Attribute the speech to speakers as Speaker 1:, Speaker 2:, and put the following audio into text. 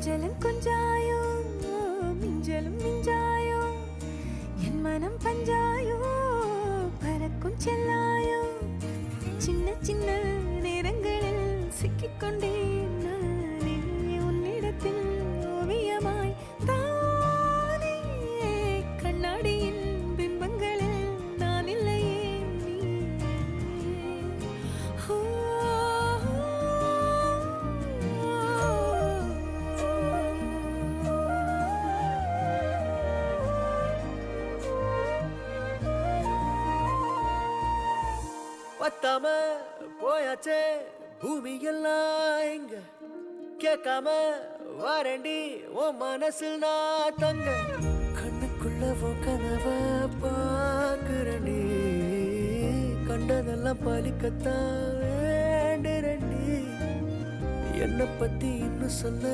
Speaker 1: கொஞ்சலும் கொஞ்சாயோ மிஞ்சலும் மிஞ்சாயோ என் மனம் பஞ்சாயோ பறக்கும் செல்லாயோ சின்ன சின்ன நேரங்களில் சிக்கிக்கொண்டேன் நானே உன்னிடத்தில் ஓவியமாய் தானே கண்ணாடியின் பிம்பங்களில் நான் இல்லையே
Speaker 2: பத்தாம போயாச்சே பூமி எல்லாம் இங்க கேட்காம வாரண்டி உன் மனசில் நான் தங்க கண்ணுக்குள்ள உன் கனவ பாக்குறண்டி கண்டதெல்லாம் பலிக்கத்தான் வேண்டுறண்டி என்னை பத்தி இன்னும் சொல்ல